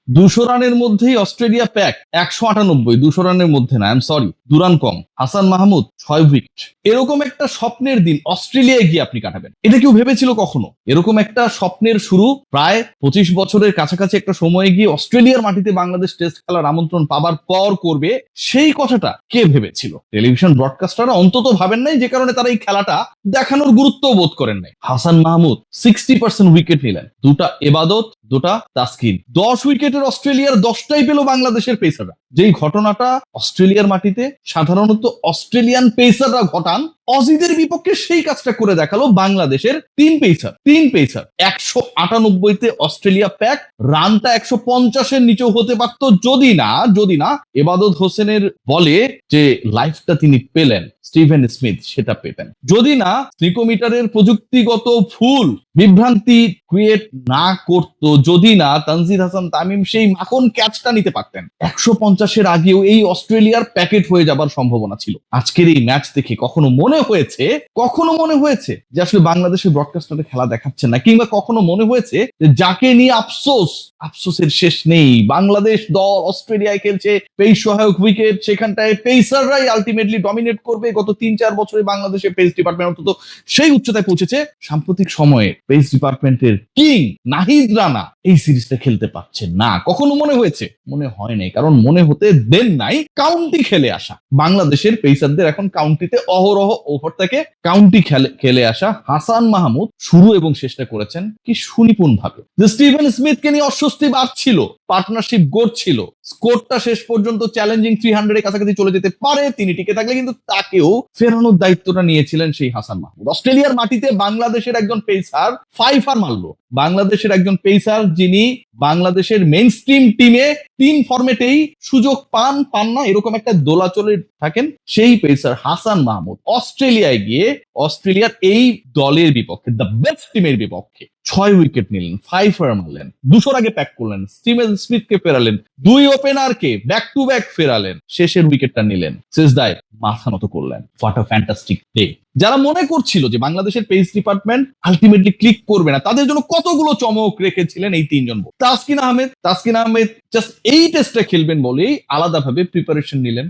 200 রানের মধ্যেই Australia pack 198, 200 রানের মধ্যে না, I am sorry, 2 run com. Hasan Mahmud 6 wicket. এরকম একটা স্বপ্নের দিন অস্ট্রেলিয়ায় গিয়ে আপনি কাটাবেন, এটা কেউ ভেবেছিল কখনো? এরকম একটা স্বপ্নের শুরু প্রায় 25 বছরের কাছাকাছি একটা সময়ে গিয়ে অস্ট্রেলিয়ার মাটিতে বাংলাদেশ টেস্ট খেলার আমন্ত্রণ পাবার পর করবে, সেই কথাটা কে ভেবেছিল? টেলিভিশন ব্রডকাস্টাররা অন্তত ভাবেন নাই, যে কারণে তারা এই খেলাটা দেখানোর গুরুত্ব বোধ করেন নাই। হাসান মাহমুদ 60% উইকেট নিলেন, দুটা এবাদত, দুটা তাসকিন। 10 উইকেটের অস্ট্রেলিয়ার 10টাই পেল বাংলাদেশের পেসাররা। যেই ঘটনাটা অস্ট্রেলিয়ার মাটিতে সাধারণত অস্ট্রেলিয়ান পেসাররা ঘটান, অজিদের বিপক্ষে সেই কাজটা করে দেখালো বাংলাদেশের তিন পেসার। 198-তে অস্ট্রেলিয়া প্যাক। রানটা 150-এর নিচেও হতে পারত যদি না এবাদত হোসেনের বলে যে লাইফটা তিনি পেলেন, স্টিভেন স্মিথ সেটা পেতেন। যদি না স্নিকোমিটারের প্রযুক্তিগত ভুল বিভ্রান্তি ক্রিয়েট না করত, যদি না তানজিদ হাসান তামিম সেই মাখন ক্যাচটা নিতে পারতেন, 150-এর আগেও এই অস্ট্রেলিয়ার প্যাকেট হয়ে যাবার সম্ভাবনা ছিল। আজকের এই ম্যাচ দেখে কখনো মনে হয়েছে যে আসলে বাংলাদেশের ব্রডকাস্টারে খেলা দেখাচ্ছেন না, কিংবা কখনো মনে হয়েছে যে যাকে নিয়ে আফসোসের শেষ নেই? বাংলাদেশ দল অস্ট্রেলিয়ায় খেলছে, পেস সহায়ক উইকেট, সেখানটায় পেসাররাই আলটিমেটলি ডমিনেট করবে। গত 3-4 বছরে বাংলাদেশের পেস ডিপার্টমেন্ট অন্তত সেই উচ্চতায় পৌঁছেছে। সাম্প্রতিক সময়ে পেস ডিপার্টমেন্টের কিং নাহিদ রানা এই সিরিজটা খেলতে পারছেন না। কখনো মনে হয়েছে? মনে হয় নাই, কারণ মনে হতে দেন নাই কাউন্টি খেলে আসা বাংলাদেশের পেসারদের। এখন কাউন্টিতে অহরহ ওভার থেকে কাউন্টি খেলে আসা হাসান মাহমুদ শুরু এবং শেষটা করেছেন কি সুনিপুণ ভাবে। স্টিভেন স্মিথকে নিয়ে অস্বস্তি বাড়ছিল, পার্টনারশিপ গড়ছিল, স্কোরটা শেষ পর্যন্ত চ্যালেঞ্জিং 300-এর কাছাকাছি চলে যেতে পারে তিনি টিকে থাকলে, কিন্তু তাকেও ফেরানোর দায়িত্বটা নিয়েছিলেন সেই হাসান মাহমুদ। অস্ট্রেলিয়ার মাটিতে বাংলাদেশের একজন পেসার ফাইফার মারলো, বাংলাদেশের একজন পেসার যিনি বাংলাদেশের মেইন স্ট্রিম টিমে 3 ফরম্যাটেই সুযোগ পান না, এরকম একটা দোলাচলে থাকেন, সেই পেসার হাসান মাহমুদ অস্ট্রেলিয়ায় গিয়ে অস্ট্রেলিয়ার এই দলের বিপক্ষে, দ্য বেস্ট টিমের বিপক্ষে 6 উইকেট নিলেন, 5 মারলেন, 200-র আগে প্যাক করলেন, স্টিভেন স্মিথকে ফেরালেন, 2 ওপেনারকে ব্যাক টু ব্যাক ফেরালেন, শেষের উইকেটটা নিলেন, শেষদায় মাথা নত করলেন। What a fantastic day. যারা মনে করছিল যে বাংলাদেশের পেস ডিপার্টমেন্ট আলটিমেটলি ক্লিক করবে না, তাদের জন্য কতগুলো চমক রেখেছিলেন এই তিনজন। তাসকিন আহমেদ জাস্ট এই টেস্টটা খেলবেন বলেই আলাদাভাবে প্রিপারেশন নিলেন।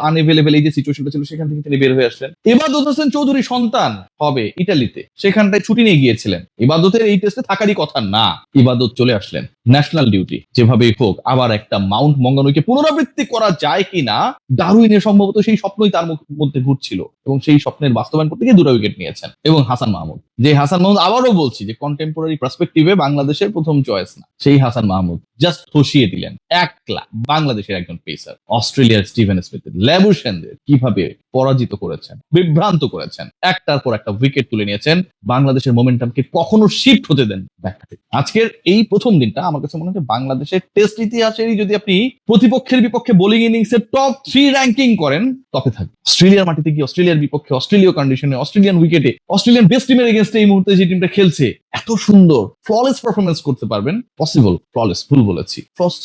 আনএভেলেবেল এই যে সিচুয়েশনটা ছিল, সেখান থেকে তিনি বের হয়ে আসলেন। ইবাদত হোসেন চৌধুরী সন্তান হবে ইটালিতে, সেখানটায় ছুটি নিয়ে গিয়েছিলেন। ইবাদতের এই টেস্টে থাকারই কথা না, ইবাদত চলে আসলেন ন্যাশনাল ডিউটি। যেভাবেই হোক আবার একটা মাউন্ট মঙ্গানুইকে পুনরাবৃত্তি করা যায় কিনা, ডারউইনের সম্ভবত সেই স্বপ্নই তার মধ্যে ঘুরছিল, এবং সেই স্বপ্নের বাস্তবায়ন করতে গিয়ে 2টা উইকেট নিয়েছেন। এবং হাসান মাহমুদ, যে হাসান মাহমুদ আবারও বলছি যে কন্টেম্পোরারি পার্সপেক্টিভে বাংলাদেশের প্রথম চয়েস না, সেই হাসান মাহমুদ জাস্ট ধসিয়ে দিলেন একলা বাংলাদেশের একজন পেসার। অস্ট্রেলিয়ার স্টিভেন স্মিথের, ল্যাবুশেনদের কিভাবে পরাজিত করেছেন, বিভ্রান্ত করেছেন, একটার পর একটা উইকেট তুলে নিয়েছেন, বাংলাদেশের মোমেন্টামকে কখনো শিফট হতে দেন। আজকের এই প্রথম দিনটা আমার কাছে মনে হয় বাংলাদেশের টেস্ট ইতিহাসেরই, যদি আপনি প্রতিপক্ষের বিপক্ষে বোলিং ইনিংসের টপ 3 র্যাঙ্কিং করেন, তবে থাকবে। অস্ট্রেলিয়ার মাটিতে গিয়ে অস্ট্রেলিয়ার বিপক্ষে অস্ট্রেলীয় কন্ডিশনে অস্ট্রেলিয়ান উইকেটে অস্ট্রেলিয়ান বেস্ট টিমের এগেইনস্টে এই মুহূর্তে যে টিমটা খেলছে, এত সুন্দর ফ্ললেস পারফরমেন্স করতে পারবেন? পসিবল। ফ্ললেস ভুল বলেছি, ফ্লস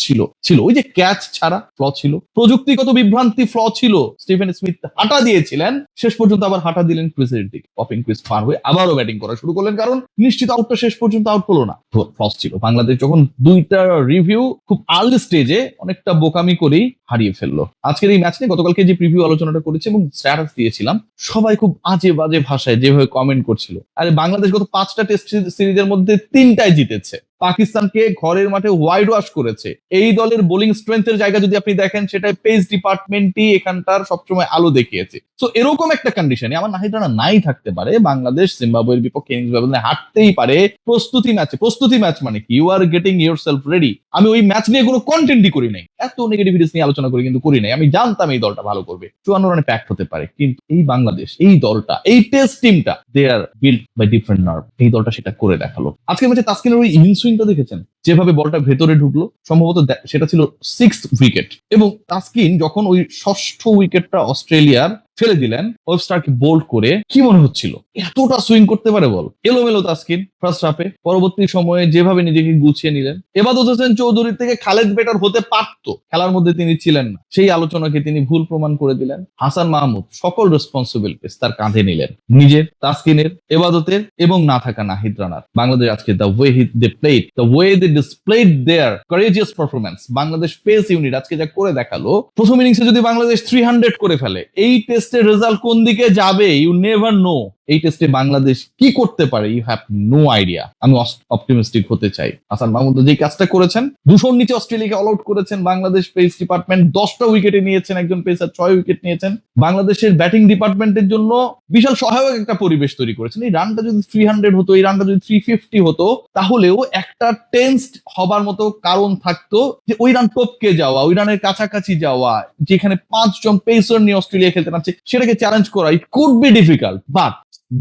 ছিল ওই যে ক্যাচ ছাড়া ফ্ল ছিল, প্রযুক্তিগত বিভ্রান্তি ফ্ল ছিল। স্টিভেন স্মিথ হাঁটা দিয়েছিলেন, শেষ পর্যন্ত আবার হাঁটা দিলেন ক্রিজের দিকে, অফিং ক্রিজ পার হয়ে আবারও ব্যাটিং করা শুরু করলেন, কারণ নিশ্চিত আউটটা শেষ পর্যন্ত আউট হলো না, ফ্লস ছিল। বাংলাদেশ যখন 2টা রিভিউ খুব আর্লি স্টেজে অনেকটা বোকামি করেই হারিয়ে ফেললো। আজকের এই ম্যাচ নিয়ে গতকালকে যে প্রিভিউ আলোচনাটা করেছি এবং স্ট্যাটাস দিয়েছিলাম, সবাই খুব আজে বাজে ভাষায় যেভাবে কমেন্ট করছিল, আরে বাংলাদেশ গত 5টা টেস্ট সিরিজের মধ্যে 3টায় জিতেছে, পাকিস্তানকে ঘরের মাঠে হোয়াইট ওয়াশ করেছে। এই দলের বোলিং স্ট্রেংথের জায়গা যদি আপনি দেখেন, সেটাই পেস ডিপার্টমেন্টই এখানটার সবসময় আলো দেখিয়েছে। তো এরকম একটা কন্ডিশনে আমার নাহিদ রানা নাই থাকতে পারে, বাংলাদেশ জিম্বাবুয়ের বিপক্ষে ইনিংস ব্যবধানে হারতেই পারে। প্রস্তুতি ম্যাচ মানে কি, you are getting yourself ready. আমি ওই ম্যাচ নিয়ে কোনো কন্টেন্টই করি নাই, এত নেগেটিভিটিস নিয়ে আলোচনা করি কিন্তু করি নাই। আমি জানতাম এই দলটা ভালো করবে, 54 রানে প্যাক হতে পারে, কিন্তু এই বাংলাদেশ, এই দলটা, এই টেস্ট টিমটা, দে আর বিল্ড বাই ডিফারেন্ট নার্ভ। এই দলটা সেটা করে দেখালো। আজকের ম্যাচে তাসকিনের ওই ইন সুইংটা দেখেছেন, যেভাবে বলটা ভেতরে ঢুকলো, সম্ভবত সেটা ছিল 6th উইকেট। এবং তাসকিন যখন ওই 6ষ্ঠ উইকেটটা অস্ট্রেলিয়ার ফেলে দিলেন, ওয়েবস্টারকে বোল্ড করে, কি মনে হচ্ছিল এতটা সুইং করতে পারে বল? এলোমেলো তাসকিন ফার্স্ট হাফে, পরবর্তী সময়ে যেভাবে নিজেকে গুছিয়ে নিলেন। ইবাদত হোসেন চৌধুরী থেকে খালেদ বেটার হতে পারতো, খেলার মধ্যে তিনি ছিলেন না, সেই আলোচনাকে তিনি ভুল প্রমাণ করে দিলেন। হাসান মাহমুদ সকল রেসপন্সিবিলিটিস তার কাঁধে নিলেন, নিজের, তাসকিনের, ইবাদতের এবং না থাকা নাহিদ রানার। বাংলাদেশ আজকে the way they played, the way they displayed their courageous performance, Bangladesh pace unit আজকে যা করে দেখালো, প্রথম ইনিংসে যদি বাংলাদেশ 300 করে ফেলে, এই টেস্টের রেজাল্ট কোন দিকে যাবে ইউ নেভার নো। এই টেস্টে বাংলাদেশ কি করতে পারে ইউ হ্যাভ নো আইডিয়া। আমি অপটিমিস্টিক হতে চাই। হাসান মাহমুদ যে কাজটা করেছেন, 200 নিচে অস্ট্রেলিয়াকে অল আউট করেছেন, বাংলাদেশ পেস ডিপার্টমেন্ট 10টা উইকেটে নিয়েছেন, একজন পেসার 6 উইকেট নিয়েছেন, বাংলাদেশের ব্যাটিং ডিপার্টমেন্টের জন্য বিশাল সহায়ক একটা পরিবেশ তৈরি করেছেন। এই রানটা যদি 300 হতো, এই রানটা যদি 350 হতো, তাহলেও একটা টেন্সড হবার মতো কারণ থাকতো যে ওই রান টপকে যাওয়া, ওই রানের কাছাকাছি যাওয়া, যেখানে 5 জন পেসার নিয়ে অস্ট্রেলিয়া খেলতে নামছে, সেটাকে চ্যালেঞ্জ করা it could be difficult, but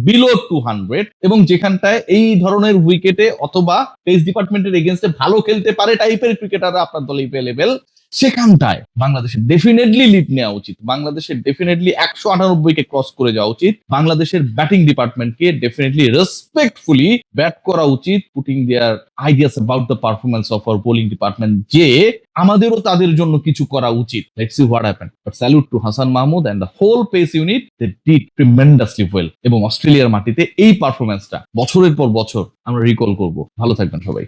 below 200 এবং যেখানটায় এই ধরনের উইকেটে অথবা পেস ডিপার্টমেন্টের এগেনস্টে ভালো খেলতে পারে টাইপের ক্রিকেটাররা আপনার দলে এভেলেবেল, সেখানটায় বাংলাদেশের ডেফিনেটলি লিড নেওয়া উচিত, বাংলাদেশের ডেফিনেটলি 198কে ক্রস করে যাওয়া উচিত, বাংলাদেশের ব্যাটিং ডিপার্টমেন্টকে ডেফিনেটলি রেসপেক্টফুলি ব্যাট করা উচিত, putting their ideas about the performance of our bowling department, যে আমাদেরও তাদের জন্য কিছু করা উচিত। Let's see what happened, but salute to Hasan Mahmud and the whole pace unit, they did tremendously well. এবং অস্ট্রেলিয়ার মাটিতে এই পারফরমেন্সটা বছরের পর বছর আমরা রিকল করব। ভালো থাকবেন সবাই।